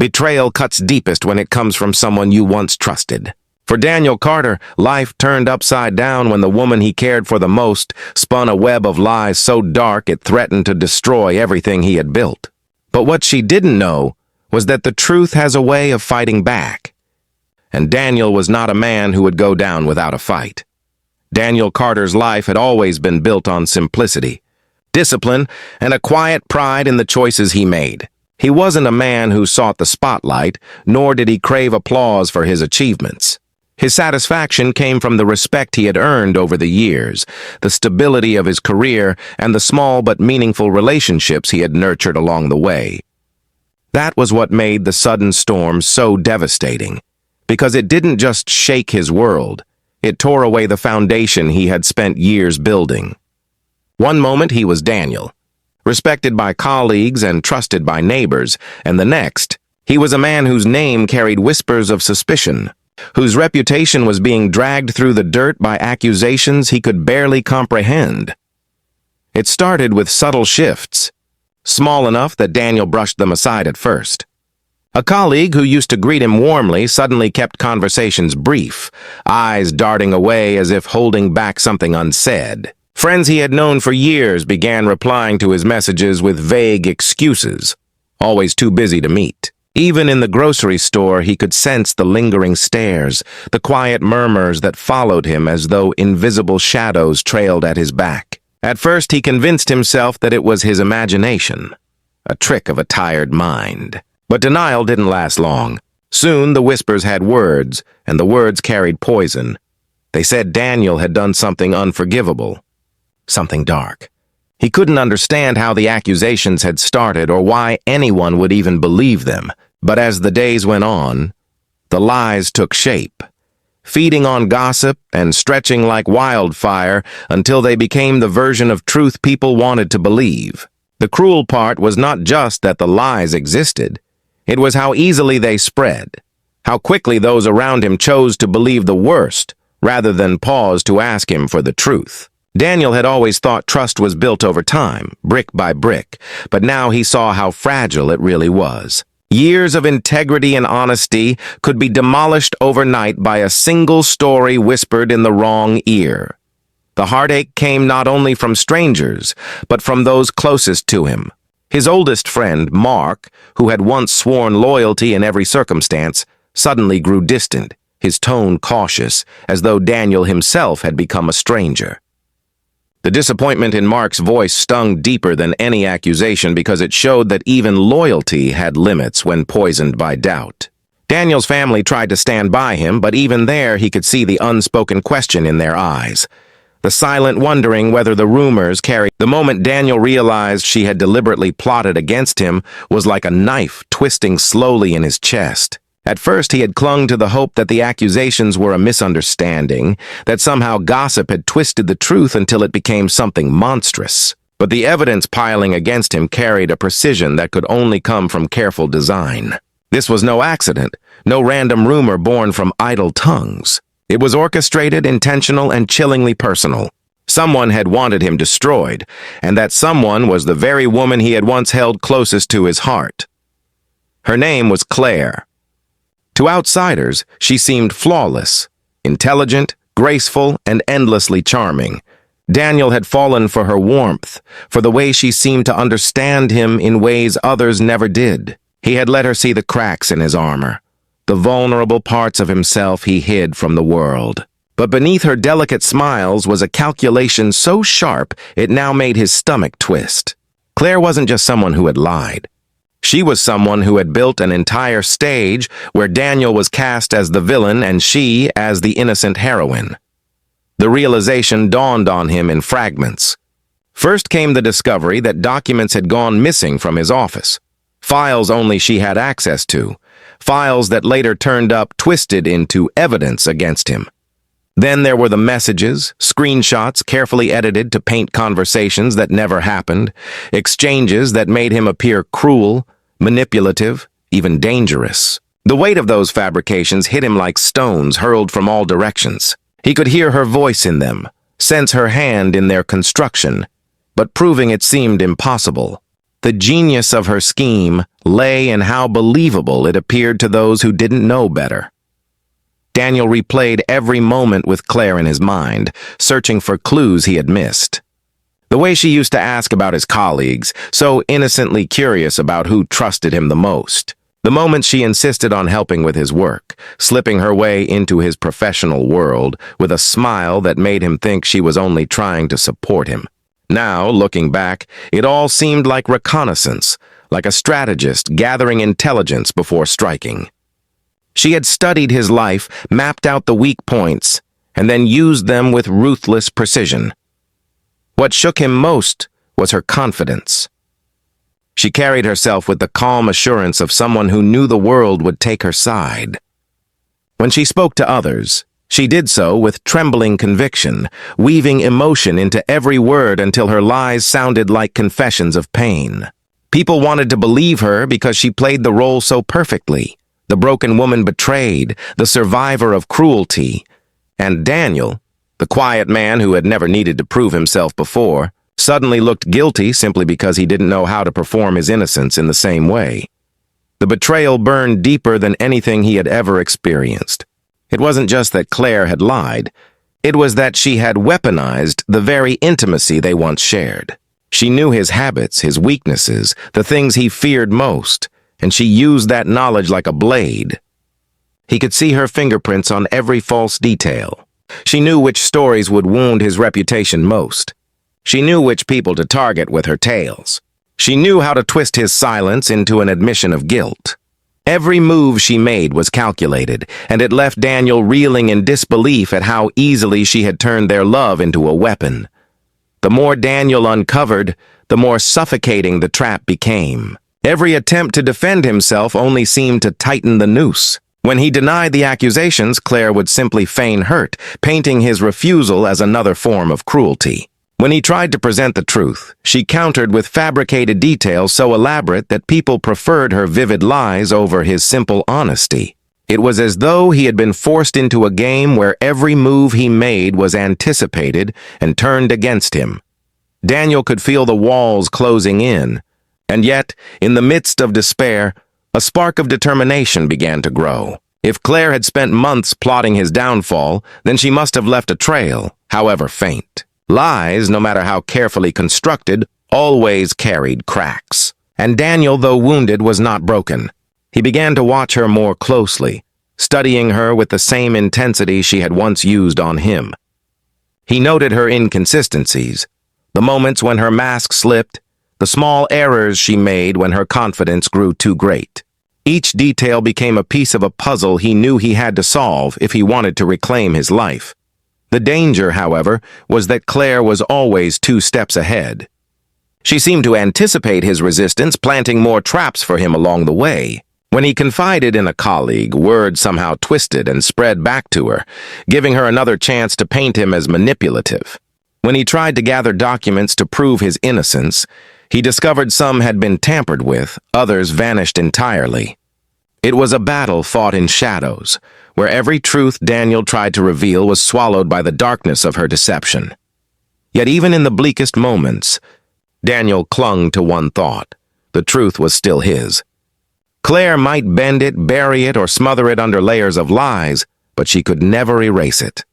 Betrayal cuts deepest when it comes from someone you once trusted. For Daniel Carter, life turned upside down when the woman he cared for the most spun a web of lies so dark it threatened to destroy everything he had built. But what she didn't know was that the truth has a way of fighting back. And Daniel was not a man who would go down without a fight. Daniel Carter's life had always been built on simplicity, discipline, and a quiet pride in the choices he made. He wasn't a man who sought the spotlight, nor did he crave applause for his achievements. His satisfaction came from the respect he had earned over the years, the stability of his career, and the small but meaningful relationships he had nurtured along the way. That was what made the sudden storm so devastating, because it didn't just shake his world, it tore away the foundation he had spent years building. One moment he was Daniel, respected by colleagues and trusted by neighbors, and the next, he was a man whose name carried whispers of suspicion, whose reputation was being dragged through the dirt by accusations he could barely comprehend. It started with subtle shifts, small enough that Daniel brushed them aside at first. A colleague who used to greet him warmly suddenly kept conversations brief, eyes darting away as if holding back something unsaid. Friends he had known for years began replying to his messages with vague excuses, always too busy to meet. Even in the grocery store, he could sense the lingering stares, the quiet murmurs that followed him as though invisible shadows trailed at his back. At first, he convinced himself that it was his imagination, a trick of a tired mind. But denial didn't last long. Soon, the whispers had words, and the words carried poison. They said Daniel had done something unforgivable. Something dark. He couldn't understand how the accusations had started or why anyone would even believe them. But as the days went on, the lies took shape, feeding on gossip and stretching like wildfire until they became the version of truth people wanted to believe. The cruel part was not just that the lies existed, it was how easily they spread, how quickly those around him chose to believe the worst rather than pause to ask him for the truth. Daniel had always thought trust was built over time, brick by brick, but now he saw how fragile it really was. Years of integrity and honesty could be demolished overnight by a single story whispered in the wrong ear. The heartache came not only from strangers, but from those closest to him. His oldest friend, Mark, who had once sworn loyalty in every circumstance, suddenly grew distant, his tone cautious, as though Daniel himself had become a stranger. The disappointment in Mark's voice stung deeper than any accusation because it showed that even loyalty had limits when poisoned by doubt. Daniel's family tried to stand by him, but even there he could see the unspoken question in their eyes, the silent wondering whether the rumors carried. The moment Daniel realized she had deliberately plotted against him was like a knife twisting slowly in his chest. At first, he had clung to the hope that the accusations were a misunderstanding, that somehow gossip had twisted the truth until it became something monstrous. But the evidence piling against him carried a precision that could only come from careful design. This was no accident, no random rumor born from idle tongues. It was orchestrated, intentional, and chillingly personal. Someone had wanted him destroyed, and that someone was the very woman he had once held closest to his heart. Her name was Claire. To outsiders, she seemed flawless, intelligent, graceful, and endlessly charming. Daniel had fallen for her warmth, for the way she seemed to understand him in ways others never did. He had let her see the cracks in his armor, the vulnerable parts of himself he hid from the world. But beneath her delicate smiles was a calculation so sharp it now made his stomach twist. Claire wasn't just someone who had lied. She was someone who had built an entire stage where Daniel was cast as the villain and she as the innocent heroine. The realization dawned on him in fragments. First came the discovery that documents had gone missing from his office, files only she had access to, files that later turned up twisted into evidence against him. Then there were the messages, screenshots carefully edited to paint conversations that never happened, exchanges that made him appear cruel, manipulative, even dangerous. The weight of those fabrications hit him like stones hurled from all directions. He could hear her voice in them, sense her hand in their construction, but proving it seemed impossible. The genius of her scheme lay in how believable it appeared to those who didn't know better. Daniel replayed every moment with Claire in his mind, searching for clues he had missed. The way she used to ask about his colleagues, so innocently curious about who trusted him the most. The moment she insisted on helping with his work, slipping her way into his professional world with a smile that made him think she was only trying to support him. Now, looking back, it all seemed like reconnaissance, like a strategist gathering intelligence before striking. She had studied his life, mapped out the weak points, and then used them with ruthless precision. What shook him most was her confidence. She carried herself with the calm assurance of someone who knew the world would take her side. When she spoke to others, she did so with trembling conviction, weaving emotion into every word until her lies sounded like confessions of pain. People wanted to believe her because she played the role so perfectly. The broken woman betrayed, the survivor of cruelty. And Daniel, the quiet man who had never needed to prove himself before, suddenly looked guilty simply because he didn't know how to perform his innocence in the same way. The betrayal burned deeper than anything he had ever experienced. It wasn't just that Claire had lied. It was that she had weaponized the very intimacy they once shared. She knew his habits, his weaknesses, the things he feared most, and she used that knowledge like a blade. He could see her fingerprints on every false detail. She knew which stories would wound his reputation most. She knew which people to target with her tales. She knew how to twist his silence into an admission of guilt. Every move she made was calculated, and it left Daniel reeling in disbelief at how easily she had turned their love into a weapon. The more Daniel uncovered, the more suffocating the trap became. Every attempt to defend himself only seemed to tighten the noose. When he denied the accusations, Claire would simply feign hurt, painting his refusal as another form of cruelty. When he tried to present the truth, she countered with fabricated details so elaborate that people preferred her vivid lies over his simple honesty. It was as though he had been forced into a game where every move he made was anticipated and turned against him. Daniel could feel the walls closing in, and yet, in the midst of despair, a spark of determination began to grow. If Claire had spent months plotting his downfall, then she must have left a trail, however faint. Lies, no matter how carefully constructed, always carried cracks. And Daniel, though wounded, was not broken. He began to watch her more closely, studying her with the same intensity she had once used on him. He noted her inconsistencies, the moments when her mask slipped, the small errors she made when her confidence grew too great. Each detail became a piece of a puzzle he knew he had to solve if he wanted to reclaim his life. The danger, however, was that Claire was always 2 steps ahead. She seemed to anticipate his resistance, planting more traps for him along the way. When he confided in a colleague, word somehow twisted and spread back to her, giving her another chance to paint him as manipulative. When he tried to gather documents to prove his innocence, he discovered some had been tampered with, others vanished entirely. It was a battle fought in shadows, where every truth Daniel tried to reveal was swallowed by the darkness of her deception. Yet even in the bleakest moments, Daniel clung to one thought. The truth was still his. Claire might bend it, bury it, or smother it under layers of lies, but she could never erase it.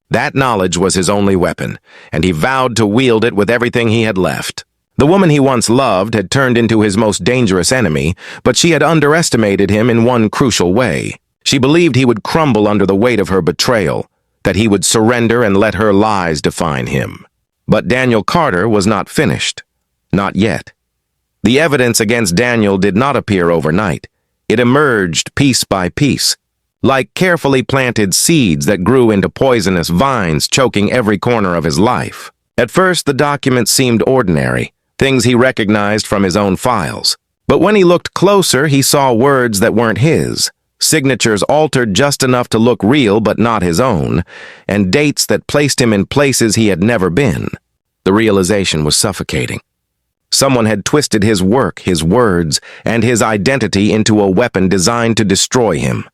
That knowledge was his only weapon, and he vowed to wield it with everything he had left. The woman he once loved had turned into his most dangerous enemy, but she had underestimated him in one crucial way. She believed he would crumble under the weight of her betrayal, that he would surrender and let her lies define him. But Daniel Carter was not finished. Not yet. The evidence against Daniel did not appear overnight. It emerged piece by piece, like carefully planted seeds that grew into poisonous vines choking every corner of his life. At first, the documents seemed ordinary, things he recognized from his own files. But when he looked closer, he saw words that weren't his, signatures altered just enough to look real but not his own, and dates that placed him in places he had never been. The realization was suffocating. Someone had twisted his work, his words, and his identity into a weapon designed to destroy him.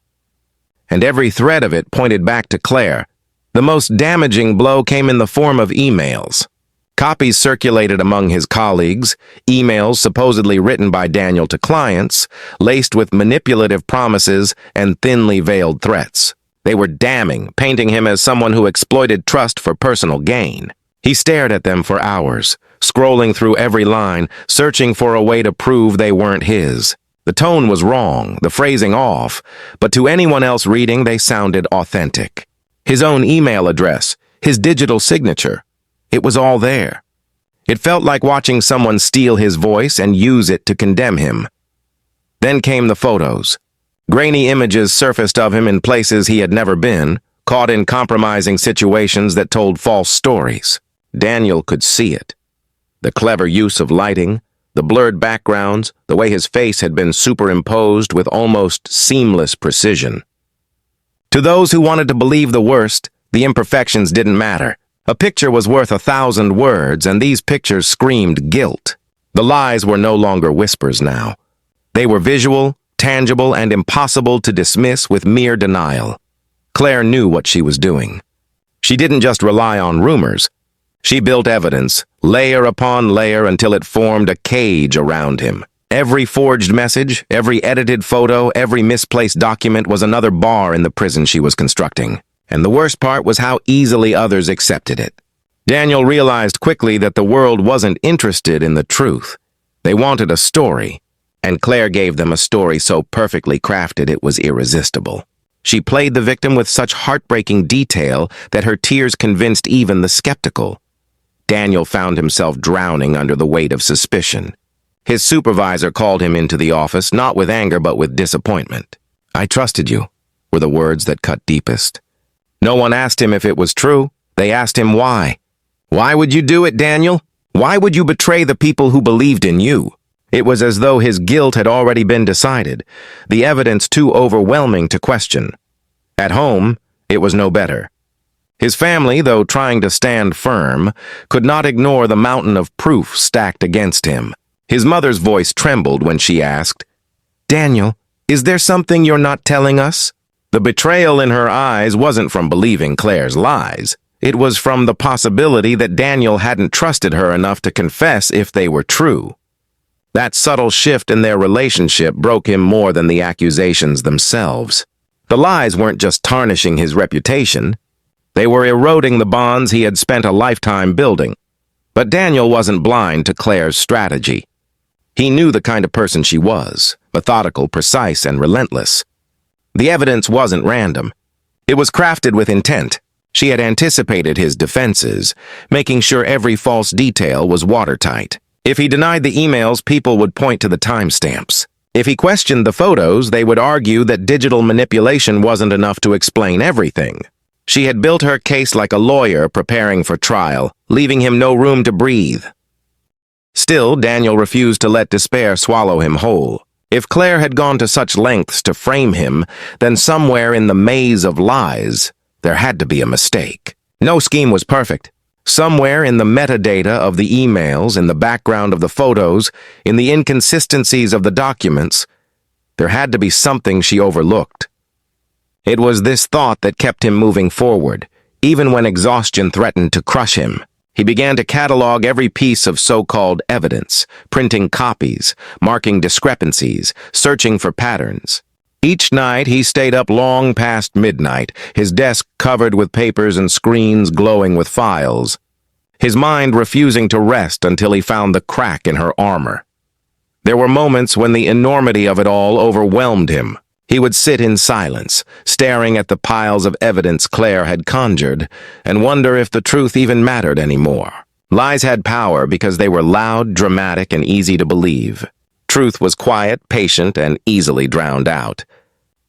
And every thread of it pointed back to Claire. The most damaging blow came in the form of emails. Copies circulated among his colleagues, emails supposedly written by Daniel to clients, laced with manipulative promises and thinly veiled threats. They were damning, painting him as someone who exploited trust for personal gain. He stared at them for hours, scrolling through every line, searching for a way to prove they weren't his. The tone was wrong, the phrasing off, but to anyone else reading, they sounded authentic. His own email address, his digital signature, it was all there. It felt like watching someone steal his voice and use it to condemn him. Then came the photos. Grainy images surfaced of him in places he had never been, caught in compromising situations that told false stories. Daniel could see it. The clever use of lighting, the blurred backgrounds, the way his face had been superimposed with almost seamless precision. To those who wanted to believe the worst, the imperfections didn't matter. A picture was worth 1,000 words, and these pictures screamed guilt. The lies were no longer whispers now. They were visual, tangible, and impossible to dismiss with mere denial. Claire knew what she was doing. She didn't just rely on rumors. She built evidence, layer upon layer, until it formed a cage around him. Every forged message, every edited photo, every misplaced document was another bar in the prison she was constructing. And the worst part was how easily others accepted it. Daniel realized quickly that the world wasn't interested in the truth. They wanted a story, and Claire gave them a story so perfectly crafted it was irresistible. She played the victim with such heartbreaking detail that her tears convinced even the skeptical. Daniel found himself drowning under the weight of suspicion. His supervisor called him into the office, not with anger but with disappointment. "I trusted you," were the words that cut deepest. No one asked him if it was true. They asked him why. "Why would you do it, Daniel? Why would you betray the people who believed in you?" It was as though his guilt had already been decided, the evidence too overwhelming to question. At home, it was no better. His family, though trying to stand firm, could not ignore the mountain of proof stacked against him. His mother's voice trembled when she asked, "Daniel, is there something you're not telling us?" The betrayal in her eyes wasn't from believing Claire's lies. It was from the possibility that Daniel hadn't trusted her enough to confess if they were true. That subtle shift in their relationship broke him more than the accusations themselves. The lies weren't just tarnishing his reputation. They were eroding the bonds he had spent a lifetime building. But Daniel wasn't blind to Claire's strategy. He knew the kind of person she was, methodical, precise, and relentless. The evidence wasn't random. It was crafted with intent. She had anticipated his defenses, making sure every false detail was watertight. If he denied the emails, people would point to the timestamps. If he questioned the photos, they would argue that digital manipulation wasn't enough to explain everything. She had built her case like a lawyer preparing for trial, leaving him no room to breathe. Still, Daniel refused to let despair swallow him whole. If Claire had gone to such lengths to frame him, then somewhere in the maze of lies, there had to be a mistake. No scheme was perfect. Somewhere in the metadata of the emails, in the background of the photos, in the inconsistencies of the documents, there had to be something she overlooked. It was this thought that kept him moving forward, even when exhaustion threatened to crush him. He began to catalog every piece of so-called evidence, printing copies, marking discrepancies, searching for patterns. Each night he stayed up long past midnight, his desk covered with papers and screens glowing with files, his mind refusing to rest until he found the crack in her armor. There were moments when the enormity of it all overwhelmed him. He would sit in silence, staring at the piles of evidence Claire had conjured, and wonder if the truth even mattered anymore. Lies had power because they were loud, dramatic, and easy to believe. Truth was quiet, patient, and easily drowned out.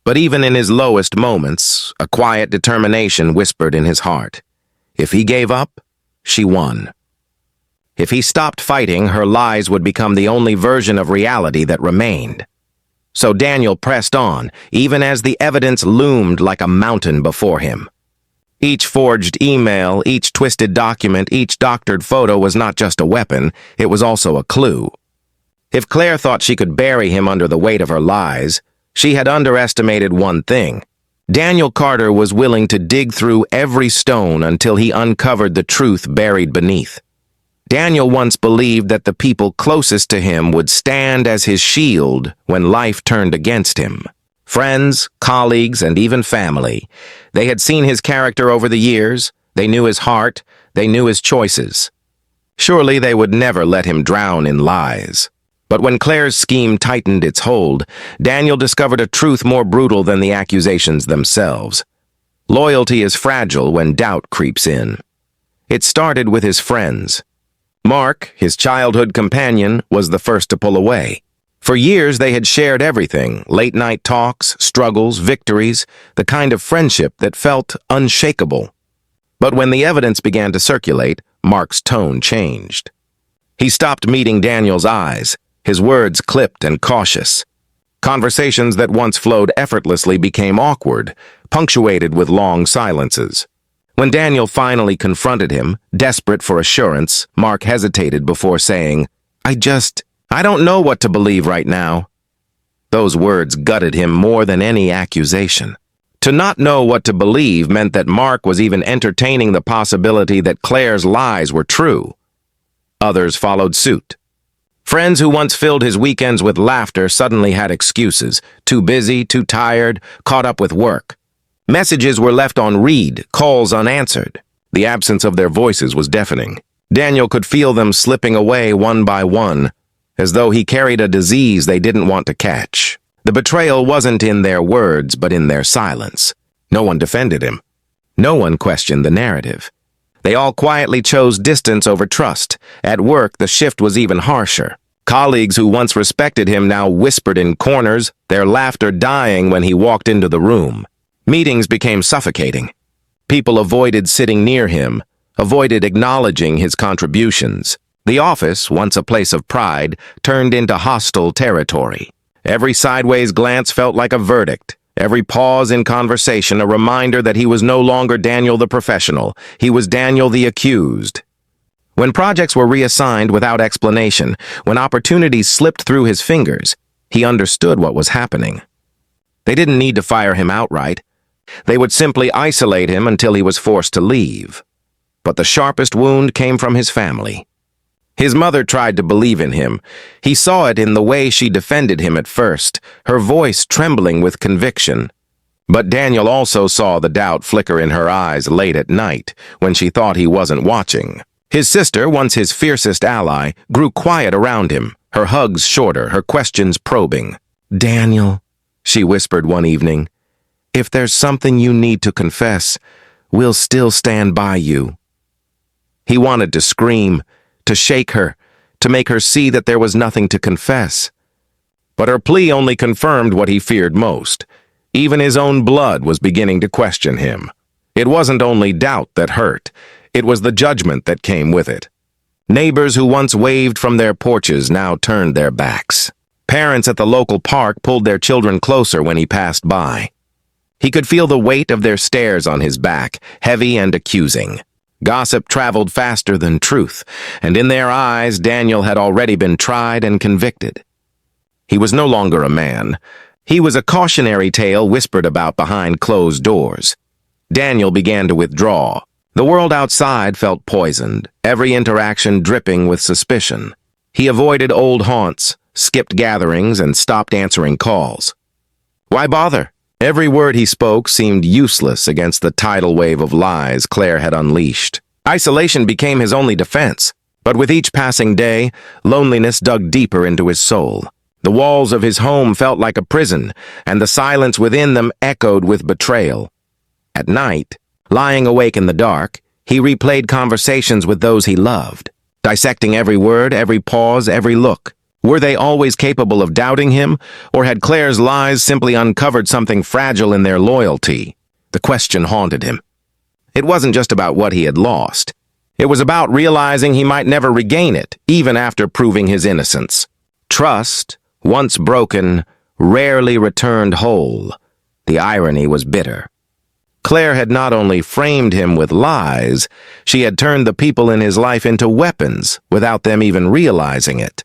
But even in his lowest moments, a quiet determination whispered in his heart. If he gave up, she won. If he stopped fighting, her lies would become the only version of reality that remained. So Daniel pressed on, even as the evidence loomed like a mountain before him. Each forged email, each twisted document, each doctored photo was not just a weapon, it was also a clue. If Claire thought she could bury him under the weight of her lies, she had underestimated one thing. Daniel Carter was willing to dig through every stone until he uncovered the truth buried beneath. Daniel once believed that the people closest to him would stand as his shield when life turned against him. Friends, colleagues, and even family. They had seen his character over the years. They knew his heart. They knew his choices. Surely they would never let him drown in lies. But when Claire's scheme tightened its hold, Daniel discovered a truth more brutal than the accusations themselves. Loyalty is fragile when doubt creeps in. It started with his friends. Mark, his childhood companion, was the first to pull away. For years they had shared everything, late-night talks, struggles, victories, the kind of friendship that felt unshakable. But when the evidence began to circulate, Mark's tone changed. He stopped meeting Daniel's eyes, his words clipped and cautious. Conversations that once flowed effortlessly became awkward, punctuated with long silences. When Daniel finally confronted him, desperate for assurance, Mark hesitated before saying, I don't know what to believe right now. Those words gutted him more than any accusation. To not know what to believe meant that Mark was even entertaining the possibility that Claire's lies were true. Others followed suit. Friends who once filled his weekends with laughter suddenly had excuses, too busy, too tired, caught up with work. Messages were left on read, calls unanswered. The absence of their voices was deafening. Daniel could feel them slipping away one by one, as though he carried a disease they didn't want to catch. The betrayal wasn't in their words, but in their silence. No one defended him. No one questioned the narrative. They all quietly chose distance over trust. At work, the shift was even harsher. Colleagues who once respected him now whispered in corners, their laughter dying when he walked into the room. Meetings became suffocating. People avoided sitting near him, avoided acknowledging his contributions. The office, once a place of pride, turned into hostile territory. Every sideways glance felt like a verdict. Every pause in conversation a reminder that he was no longer Daniel the professional. He was Daniel the accused. When projects were reassigned without explanation, when opportunities slipped through his fingers, he understood what was happening. They didn't need to fire him outright. They would simply isolate him until he was forced to leave. But the sharpest wound came from his family. His mother tried to believe in him. He saw it in the way she defended him at first, her voice trembling with conviction. But Daniel also saw the doubt flicker in her eyes late at night, when she thought he wasn't watching. His sister, once his fiercest ally, grew quiet around him, her hugs shorter, her questions probing. "Daniel," she whispered one evening, "if there's something you need to confess, we'll still stand by you." He wanted to scream, to shake her, to make her see that there was nothing to confess. But her plea only confirmed what he feared most. Even his own blood was beginning to question him. It wasn't only doubt that hurt, it was the judgment that came with it. Neighbors who once waved from their porches now turned their backs. Parents at the local park pulled their children closer when he passed by. He could feel the weight of their stares on his back, heavy and accusing. Gossip traveled faster than truth, and in their eyes, Daniel had already been tried and convicted. He was no longer a man. He was a cautionary tale whispered about behind closed doors. Daniel began to withdraw. The world outside felt poisoned, every interaction dripping with suspicion. He avoided old haunts, skipped gatherings, and stopped answering calls. Why bother? Every word he spoke seemed useless against the tidal wave of lies Claire had unleashed. Isolation became his only defense, but with each passing day, loneliness dug deeper into his soul. The walls of his home felt like a prison, and the silence within them echoed with betrayal. At night, lying awake in the dark, he replayed conversations with those he loved, dissecting every word, every pause, every look. Were they always capable of doubting him, or had Claire's lies simply uncovered something fragile in their loyalty? The question haunted him. It wasn't just about what he had lost. It was about realizing he might never regain it, even after proving his innocence. Trust, once broken, rarely returned whole. The irony was bitter. Claire had not only framed him with lies, she had turned the people in his life into weapons without them even realizing it.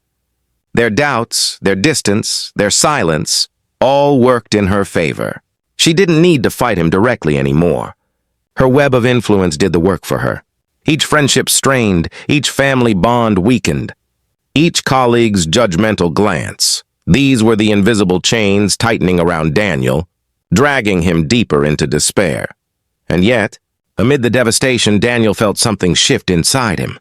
Their doubts, their distance, their silence, all worked in her favor. She didn't need to fight him directly anymore. Her web of influence did the work for her. Each friendship strained, each family bond weakened, each colleague's judgmental glance. These were the invisible chains tightening around Daniel, dragging him deeper into despair. And yet, amid the devastation, Daniel felt something shift inside him.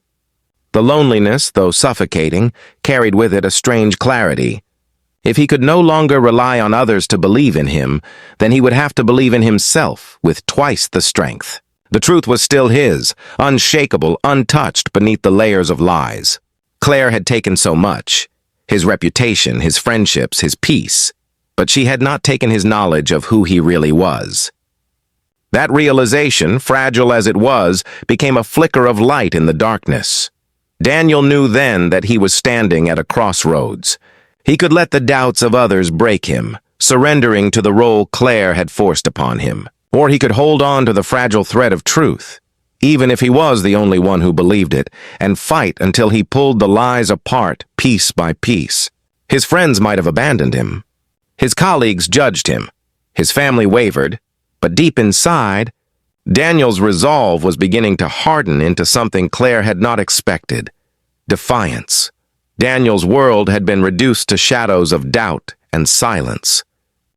The loneliness, though suffocating, carried with it a strange clarity. If he could no longer rely on others to believe in him, then he would have to believe in himself with twice the strength. The truth was still his, unshakable, untouched beneath the layers of lies. Claire had taken so much, his reputation, his friendships, his peace, but she had not taken his knowledge of who he really was. That realization, fragile as it was, became a flicker of light in the darkness. Daniel knew then that he was standing at a crossroads. He could let the doubts of others break him, surrendering to the role Claire had forced upon him. Or he could hold on to the fragile thread of truth, even if he was the only one who believed it, and fight until he pulled the lies apart piece by piece. His friends might have abandoned him. His colleagues judged him. His family wavered. But deep inside, Daniel's resolve was beginning to harden into something Claire had not expected: defiance. Daniel's world had been reduced to shadows of doubt and silence.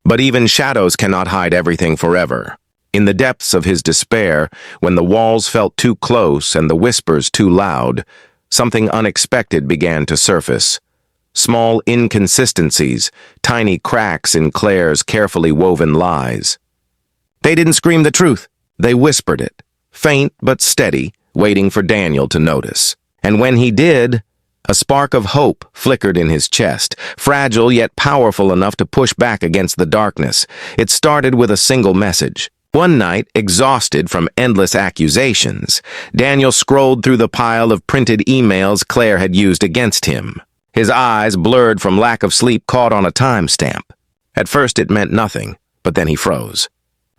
But even shadows cannot hide everything forever. In the depths of his despair, when the walls felt too close and the whispers too loud, something unexpected began to surface. Small inconsistencies, tiny cracks in Claire's carefully woven lies. They didn't scream the truth. They whispered it, faint but steady, waiting for Daniel to notice. And when he did, a spark of hope flickered in his chest, fragile yet powerful enough to push back against the darkness. It started with a single message. One night, exhausted from endless accusations, Daniel scrolled through the pile of printed emails Claire had used against him. His eyes, blurred from lack of sleep, caught on a timestamp. At first it meant nothing, but then he froze.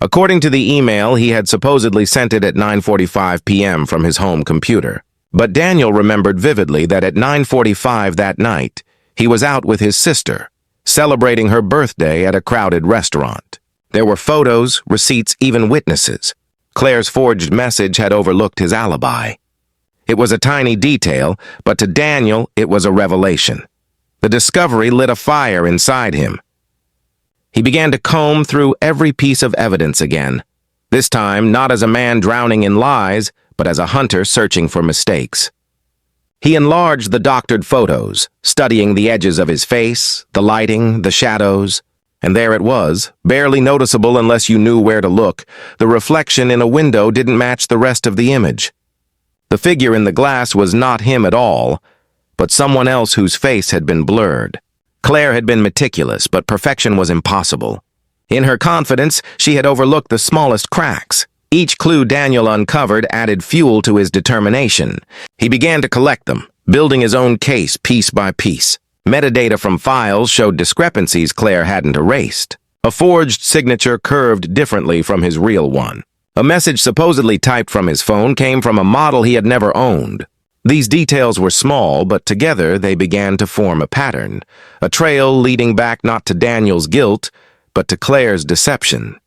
According to the email, he had supposedly sent it at 9:45 p.m. from his home computer. But Daniel remembered vividly that at 9:45 that night, he was out with his sister, celebrating her birthday at a crowded restaurant. There were photos, receipts, even witnesses. Claire's forged message had overlooked his alibi. It was a tiny detail, but to Daniel, it was a revelation. The discovery lit a fire inside him. He began to comb through every piece of evidence again, this time not as a man drowning in lies, but as a hunter searching for mistakes. He enlarged the doctored photos, studying the edges of his face, the lighting, the shadows, and there it was, barely noticeable unless you knew where to look. The reflection in a window didn't match the rest of the image. The figure in the glass was not him at all, but someone else whose face had been blurred. Claire had been meticulous, but perfection was impossible. In her confidence, she had overlooked the smallest cracks. Each clue Daniel uncovered added fuel to his determination. He began to collect them, building his own case piece by piece. Metadata from files showed discrepancies Claire hadn't erased. A forged signature curved differently from his real one. A message supposedly typed from his phone came from a model he had never owned. These details were small, but together they began to form a pattern, a trail leading back not to Daniel's guilt, but to Claire's deception.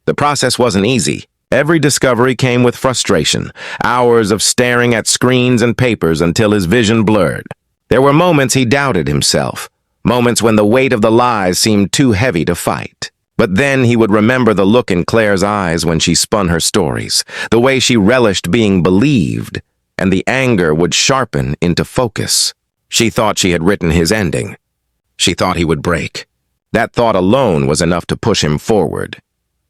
The process wasn't easy. Every discovery came with frustration, hours of staring at screens and papers until his vision blurred. There were moments he doubted himself, moments when the weight of the lies seemed too heavy to fight. But then he would remember the look in Claire's eyes when she spun her stories, the way she relished being believed, and the anger would sharpen into focus. She thought she had written his ending. She thought he would break. That thought alone was enough to push him forward.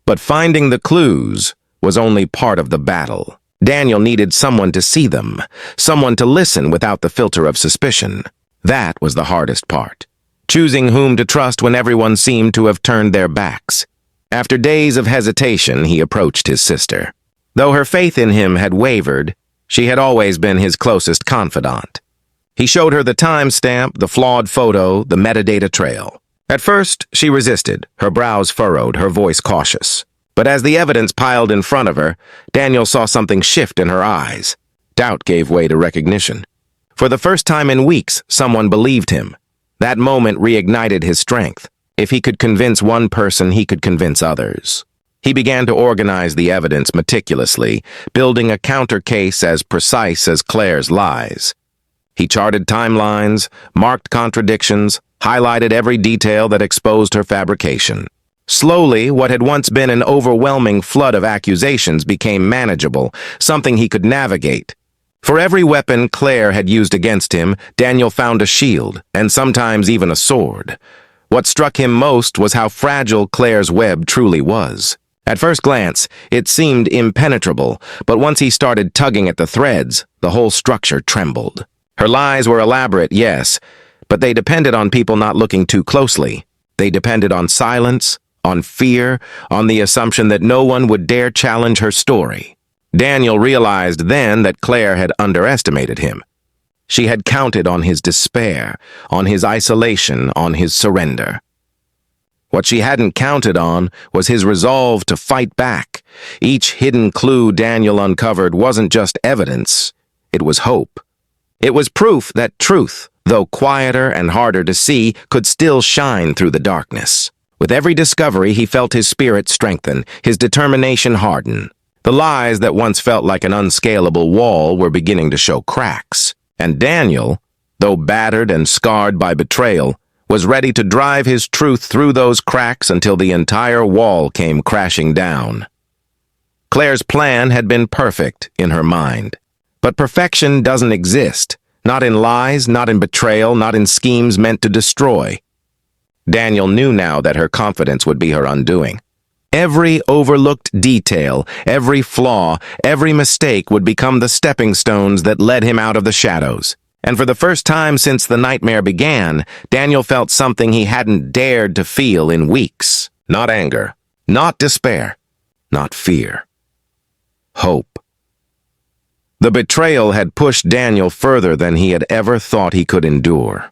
But finding the clues was only part of the battle. Daniel needed someone to see them, someone to listen without the filter of suspicion. That was the hardest part, choosing whom to trust when everyone seemed to have turned their backs. After days of hesitation, he approached his sister. Though her faith in him had wavered, she had always been his closest confidant. He showed her the timestamp, the flawed photo, the metadata trail. At first, she resisted, her brows furrowed, her voice cautious. But as the evidence piled in front of her, Daniel saw something shift in her eyes. Doubt gave way to recognition. For the first time in weeks, someone believed him. That moment reignited his strength. If he could convince one person, he could convince others. He began to organize the evidence meticulously, building a counter case as precise as Claire's lies. He charted timelines, marked contradictions, highlighted every detail that exposed her fabrication. Slowly, what had once been an overwhelming flood of accusations became manageable, something he could navigate. For every weapon Claire had used against him, Daniel found a shield, and sometimes even a sword. What struck him most was how fragile Claire's web truly was. At first glance, it seemed impenetrable, but once he started tugging at the threads, the whole structure trembled. Her lies were elaborate, yes, but they depended on people not looking too closely. They depended on silence, on fear, on the assumption that no one would dare challenge her story. Daniel realized then that Claire had underestimated him. She had counted on his despair, on his isolation, on his surrender. What she hadn't counted on was his resolve to fight back. Each hidden clue Daniel uncovered wasn't just evidence, it was hope. It was proof that truth, though quieter and harder to see, could still shine through the darkness. With every discovery, he felt his spirit strengthen, his determination harden. The lies that once felt like an unscalable wall were beginning to show cracks. And Daniel, though battered and scarred by betrayal, was ready to drive his truth through those cracks until the entire wall came crashing down. Claire's plan had been perfect in her mind. But perfection doesn't exist, not in lies, not in betrayal, not in schemes meant to destroy. Daniel knew now that her confidence would be her undoing. Every overlooked detail, every flaw, every mistake would become the stepping stones that led him out of the shadows. And for the first time since the nightmare began, Daniel felt something he hadn't dared to feel in weeks. Not anger, not despair, not fear. Hope. The betrayal had pushed Daniel further than he had ever thought he could endure.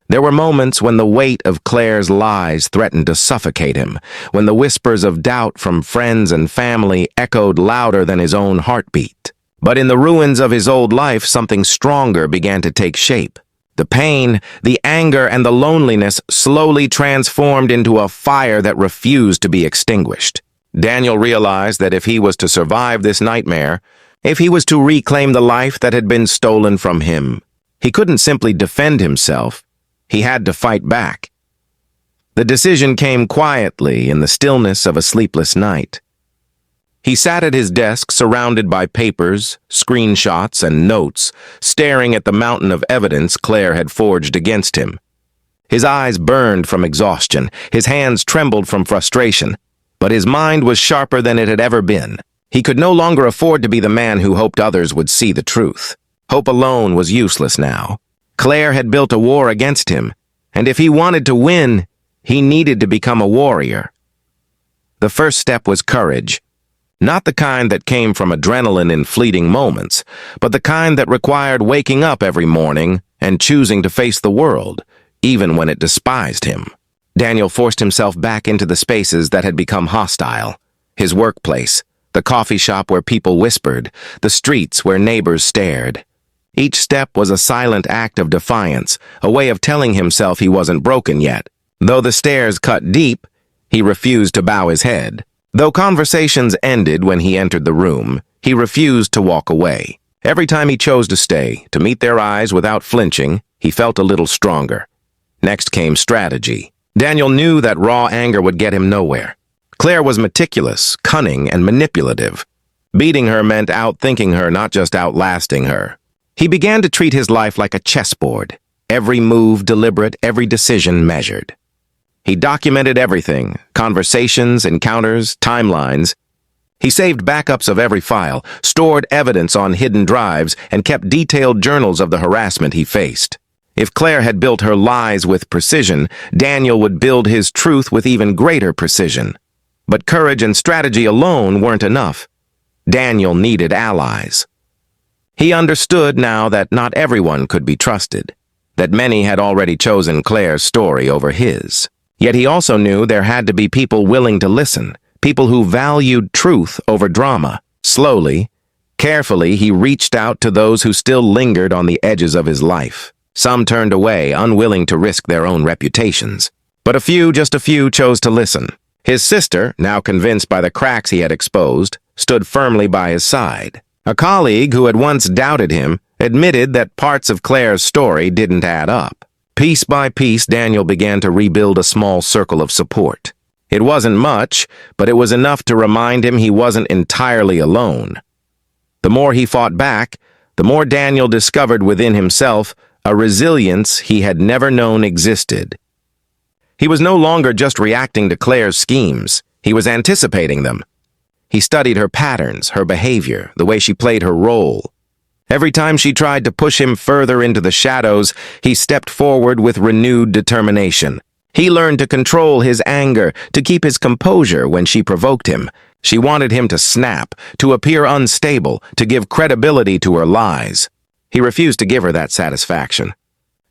There were moments when the weight of Claire's lies threatened to suffocate him, when the whispers of doubt from friends and family echoed louder than his own heartbeat. But in the ruins of his old life, something stronger began to take shape. The pain, the anger, and the loneliness slowly transformed into a fire that refused to be extinguished. Daniel realized that if he was to survive this nightmare, if he was to reclaim the life that had been stolen from him, he couldn't simply defend himself. He had to fight back. The decision came quietly in the stillness of a sleepless night. He sat at his desk surrounded by papers, screenshots, and notes, staring at the mountain of evidence Claire had forged against him. His eyes burned from exhaustion, his hands trembled from frustration, but his mind was sharper than it had ever been. He could no longer afford to be the man who hoped others would see the truth. Hope alone was useless now. Claire had built a war against him, and if he wanted to win, he needed to become a warrior. The first step was courage. Not the kind that came from adrenaline in fleeting moments, but the kind that required waking up every morning and choosing to face the world, even when it despised him. Daniel forced himself back into the spaces that had become hostile. His workplace, the coffee shop where people whispered, the streets where neighbors stared. Each step was a silent act of defiance, a way of telling himself he wasn't broken yet. Though the stares cut deep, he refused to bow his head. Though conversations ended when he entered the room, he refused to walk away. Every time he chose to stay, to meet their eyes without flinching, he felt a little stronger. Next came strategy. Daniel knew that raw anger would get him nowhere. Claire was meticulous, cunning, and manipulative. Beating her meant outthinking her, not just outlasting her. He began to treat his life like a chessboard, every move deliberate, every decision measured. He documented everything, conversations, encounters, timelines. He saved backups of every file, stored evidence on hidden drives, and kept detailed journals of the harassment he faced. If Claire had built her lies with precision, Daniel would build his truth with even greater precision. But courage and strategy alone weren't enough. Daniel needed allies. He understood now that not everyone could be trusted, that many had already chosen Claire's story over his. Yet he also knew there had to be people willing to listen, people who valued truth over drama. Slowly, carefully, he reached out to those who still lingered on the edges of his life. Some turned away, unwilling to risk their own reputations. But a few, just a few, chose to listen. His sister, now convinced by the cracks he had exposed, stood firmly by his side. A colleague who had once doubted him admitted that parts of Claire's story didn't add up. Piece by piece, Daniel began to rebuild a small circle of support. It wasn't much, but it was enough to remind him he wasn't entirely alone. The more he fought back, the more Daniel discovered within himself a resilience he had never known existed. He was no longer just reacting to Claire's schemes. He was anticipating them. He studied her patterns, her behavior, the way she played her role. Every time she tried to push him further into the shadows, he stepped forward with renewed determination. He learned to control his anger, to keep his composure when she provoked him. She wanted him to snap, to appear unstable, to give credibility to her lies. He refused to give her that satisfaction.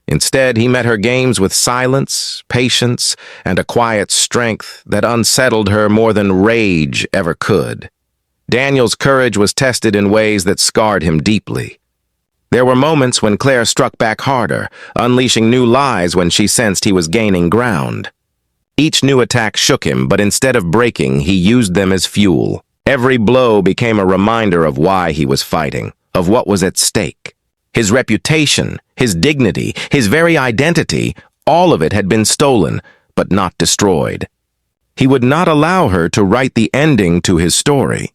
Instead, he met her games with silence, patience, and a quiet strength that unsettled her more than rage ever could. Daniel's courage was tested in ways that scarred him deeply. There were moments when Claire struck back harder, unleashing new lies when she sensed he was gaining ground. Each new attack shook him, but instead of breaking, he used them as fuel. Every blow became a reminder of why he was fighting, of what was at stake. His reputation, his dignity, his very identity, all of it had been stolen, but not destroyed. He would not allow her to write the ending to his story.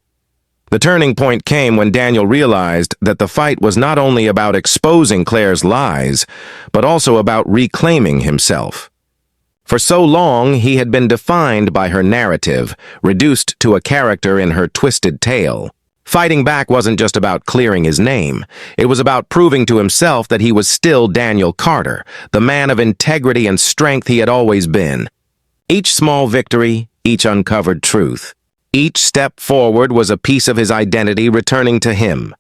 The turning point came when Daniel realized that the fight was not only about exposing Claire's lies, but also about reclaiming himself. For so long, he had been defined by her narrative, reduced to a character in her twisted tale. Fighting back wasn't just about clearing his name. It was about proving to himself that he was still Daniel Carter, the man of integrity and strength he had always been. Each small victory, each uncovered truth, each step forward was a piece of his identity returning to him.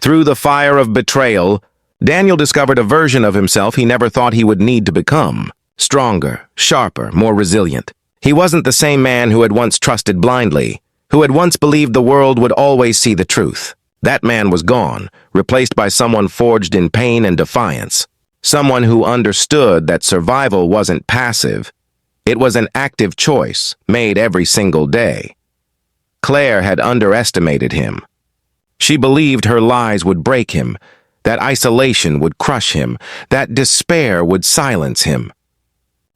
Through the fire of betrayal, Daniel discovered a version of himself he never thought he would need to become. Stronger, sharper, more resilient. He wasn't the same man who had once trusted blindly, who had once believed the world would always see the truth. That man was gone, replaced by someone forged in pain and defiance. Someone who understood that survival wasn't passive. It was an active choice, made every single day. Claire had underestimated him. She believed her lies would break him, that isolation would crush him, that despair would silence him.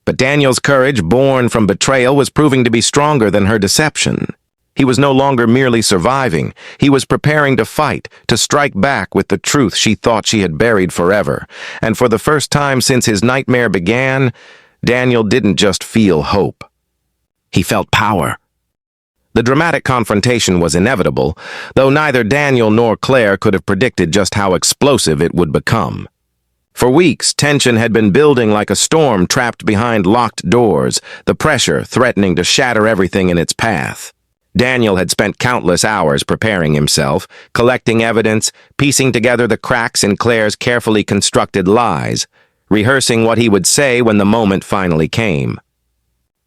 But Daniel's courage, born from betrayal, was proving to be stronger than her deception. He was no longer merely surviving. He was preparing to fight, to strike back with the truth she thought she had buried forever. And for the first time since his nightmare began, Daniel didn't just feel hope. He felt power. The dramatic confrontation was inevitable, though neither Daniel nor Claire could have predicted just how explosive it would become. For weeks, tension had been building like a storm trapped behind locked doors, the pressure threatening to shatter everything in its path. Daniel had spent countless hours preparing himself, collecting evidence, piecing together the cracks in Claire's carefully constructed lies, rehearsing what he would say when the moment finally came.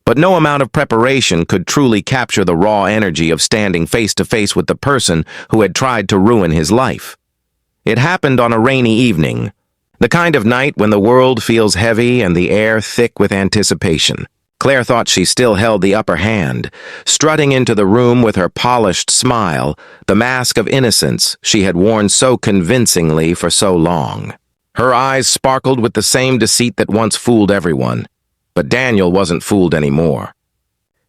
But no amount of preparation could truly capture the raw energy of standing face to face with the person who had tried to ruin his life. It happened on a rainy evening, the kind of night when the world feels heavy and the air thick with anticipation. Claire thought she still held the upper hand, strutting into the room with her polished smile, the mask of innocence she had worn so convincingly for so long. Her eyes sparkled with the same deceit that once fooled everyone. But Daniel wasn't fooled anymore.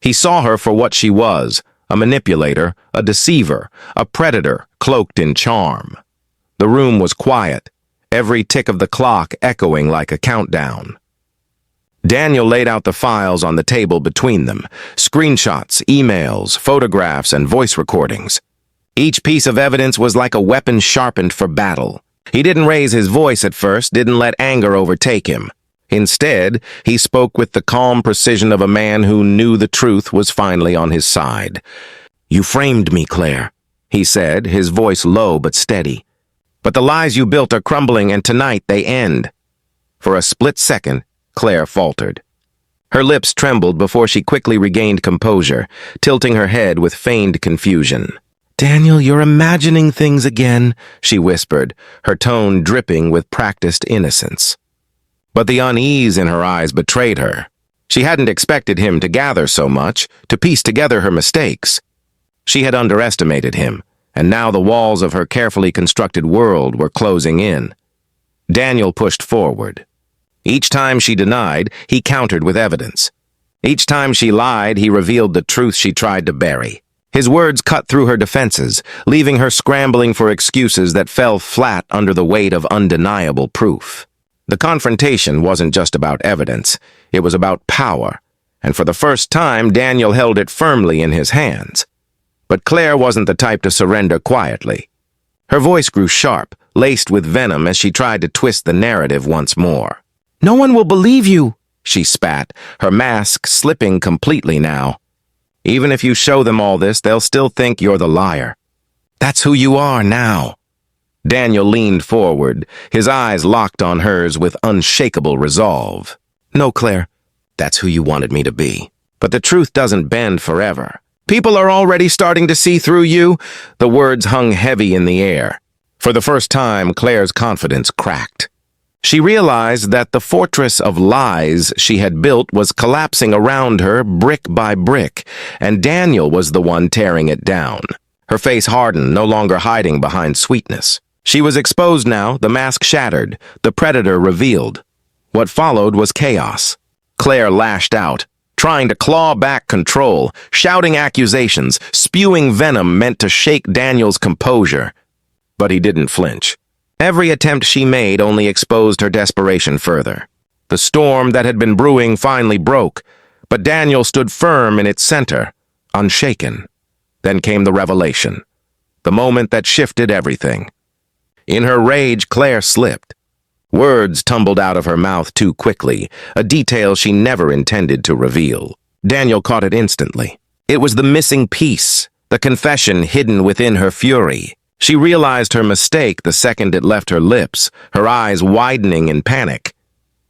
He saw her for what she was, a manipulator, a deceiver, a predator cloaked in charm. The room was quiet, every tick of the clock echoing like a countdown. Daniel laid out the files on the table between them, screenshots, emails, photographs, and voice recordings. Each piece of evidence was like a weapon sharpened for battle. He didn't raise his voice at first, didn't let anger overtake him. Instead, he spoke with the calm precision of a man who knew the truth was finally on his side. "You framed me, Claire," he said, his voice low but steady. "But the lies you built are crumbling, and tonight they end." For a split second, Claire faltered. Her lips trembled before she quickly regained composure, tilting her head with feigned confusion. "Daniel, you're imagining things again," she whispered, her tone dripping with practiced innocence. But the unease in her eyes betrayed her. She hadn't expected him to gather so much, to piece together her mistakes. She had underestimated him, and now the walls of her carefully constructed world were closing in. Daniel pushed forward. Each time she denied, he countered with evidence. Each time she lied, he revealed the truth she tried to bury. His words cut through her defenses, leaving her scrambling for excuses that fell flat under the weight of undeniable proof. The confrontation wasn't just about evidence, it was about power, and for the first time, Daniel held it firmly in his hands. But Claire wasn't the type to surrender quietly. Her voice grew sharp, laced with venom as she tried to twist the narrative once more. "No one will believe you," she spat, her mask slipping completely now. "Even if you show them all this, they'll still think you're the liar. That's who you are now." Daniel leaned forward, his eyes locked on hers with unshakable resolve. "No, Claire, that's who you wanted me to be. But the truth doesn't bend forever. People are already starting to see through you." The words hung heavy in the air. For the first time, Claire's confidence cracked. She realized that the fortress of lies she had built was collapsing around her brick by brick, and Daniel was the one tearing it down. Her face hardened, no longer hiding behind sweetness. She was exposed now, the mask shattered, the predator revealed. What followed was chaos. Claire lashed out, trying to claw back control, shouting accusations, spewing venom meant to shake Daniel's composure. But he didn't flinch. Every attempt she made only exposed her desperation further. The storm that had been brewing finally broke, but Daniel stood firm in its center, unshaken. Then came the revelation, the moment that shifted everything. In her rage, Claire slipped. Words tumbled out of her mouth too quickly, a detail she never intended to reveal. Daniel caught it instantly. It was the missing piece, the confession hidden within her fury. She realized her mistake the second it left her lips, her eyes widening in panic.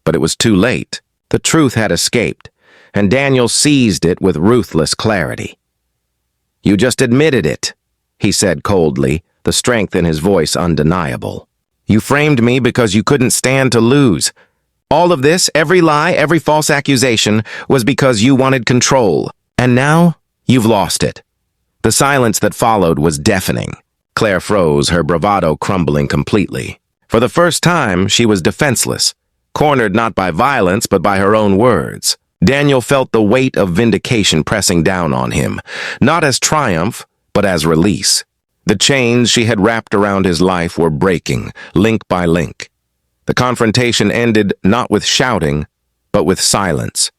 But it was too late. The truth had escaped, and Daniel seized it with ruthless clarity. "You just admitted it," he said coldly, the strength in his voice undeniable. "You framed me because you couldn't stand to lose. All of this, every lie, every false accusation, was because you wanted control. And now, you've lost it." The silence that followed was deafening. Claire froze, her bravado crumbling completely. For the first time, she was defenseless, cornered not by violence but by her own words. Daniel felt the weight of vindication pressing down on him, not as triumph, but as release. The chains she had wrapped around his life were breaking, link by link. The confrontation ended not with shouting, but with silence.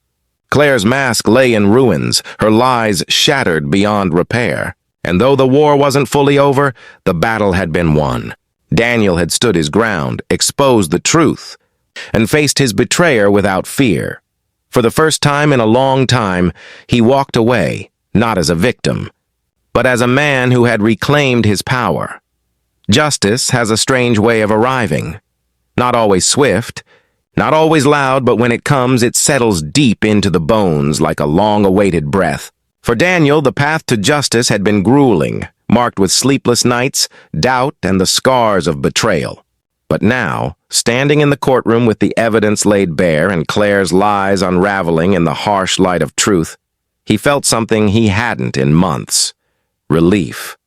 Claire's mask lay in ruins, her lies shattered beyond repair. And though the war wasn't fully over, the battle had been won. Daniel had stood his ground, exposed the truth, and faced his betrayer without fear. For the first time in a long time, he walked away, not as a victim, but as a man who had reclaimed his power. Justice has a strange way of arriving. Not always swift, not always loud, but when it comes, it settles deep into the bones like a long-awaited breath. For Daniel, the path to justice had been grueling, marked with sleepless nights, doubt, and the scars of betrayal. But now, standing in the courtroom with the evidence laid bare and Claire's lies unraveling in the harsh light of truth, he felt something he hadn't in months: relief.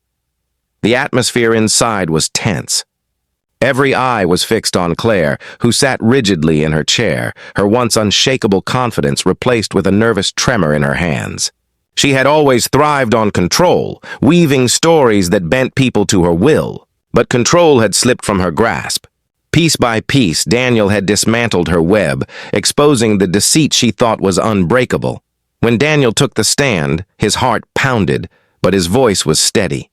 The atmosphere inside was tense. Every eye was fixed on Claire, who sat rigidly in her chair, her once unshakable confidence replaced with a nervous tremor in her hands. She had always thrived on control, weaving stories that bent people to her will, but control had slipped from her grasp. Piece by piece, Daniel had dismantled her web, exposing the deceit she thought was unbreakable. When Daniel took the stand, his heart pounded, but his voice was steady.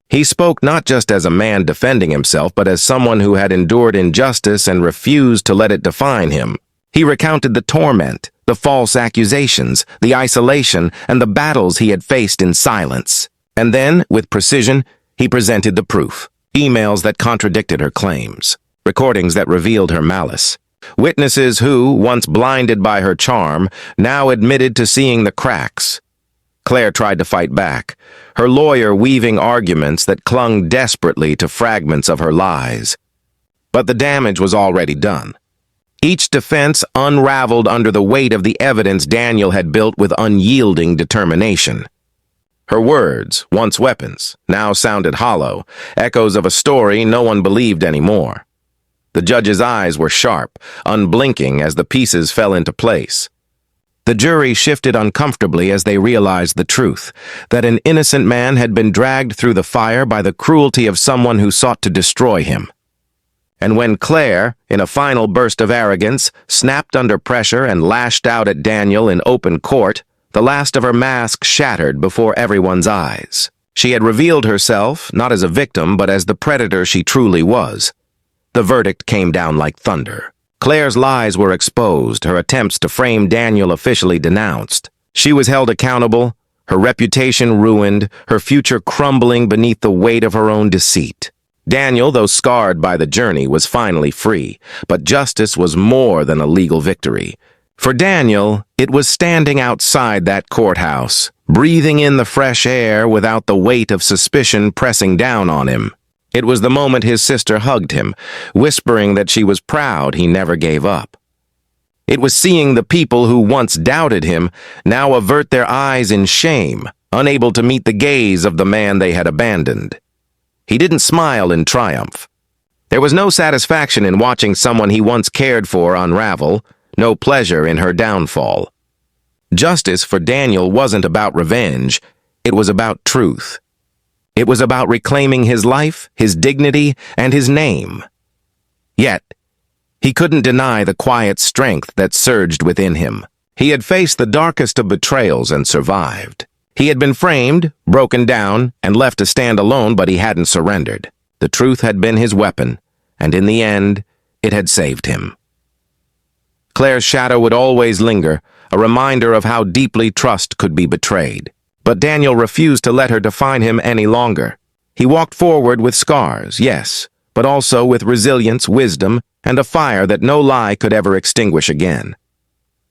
He spoke not just as a man defending himself, but as someone who had endured injustice and refused to let it define him. He recounted the torment, the false accusations, the isolation, and the battles he had faced in silence. And then, with precision, he presented the proof. Emails that contradicted her claims. Recordings that revealed her malice. Witnesses who, once blinded by her charm, now admitted to seeing the cracks. Claire tried to fight back, her lawyer weaving arguments that clung desperately to fragments of her lies. But the damage was already done. Each defense unraveled under the weight of the evidence Daniel had built with unyielding determination. Her words, once weapons, now sounded hollow, echoes of a story no one believed anymore. The judge's eyes were sharp, unblinking as the pieces fell into place. The jury shifted uncomfortably as they realized the truth, that an innocent man had been dragged through the fire by the cruelty of someone who sought to destroy him. And when Claire, in a final burst of arrogance, snapped under pressure and lashed out at Daniel in open court, the last of her mask shattered before everyone's eyes. She had revealed herself, not as a victim, but as the predator she truly was. The verdict came down like thunder. Claire's lies were exposed, her attempts to frame Daniel officially denounced. She was held accountable, her reputation ruined, her future crumbling beneath the weight of her own deceit. Daniel, though scarred by the journey, was finally free, but justice was more than a legal victory. For Daniel, it was standing outside that courthouse, breathing in the fresh air without the weight of suspicion pressing down on him. It was the moment his sister hugged him, whispering that she was proud he never gave up. It was seeing the people who once doubted him now avert their eyes in shame, unable to meet the gaze of the man they had abandoned. He didn't smile in triumph. There was no satisfaction in watching someone he once cared for unravel, no pleasure in her downfall. Justice for Daniel wasn't about revenge, it was about truth. It was about reclaiming his life, his dignity, and his name. Yet, he couldn't deny the quiet strength that surged within him. He had faced the darkest of betrayals and survived. He had been framed, broken down, and left to stand alone, but he hadn't surrendered. The truth had been his weapon, and in the end, it had saved him. Claire's shadow would always linger, a reminder of how deeply trust could be betrayed. But Daniel refused to let her define him any longer. He walked forward with scars, yes, but also with resilience, wisdom, and a fire that no lie could ever extinguish again.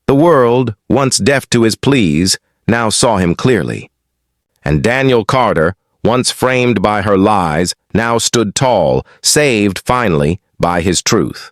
The world, once deaf to his pleas, now saw him clearly. And Daniel Carter, once framed by her lies, now stood tall, saved finally by his truth.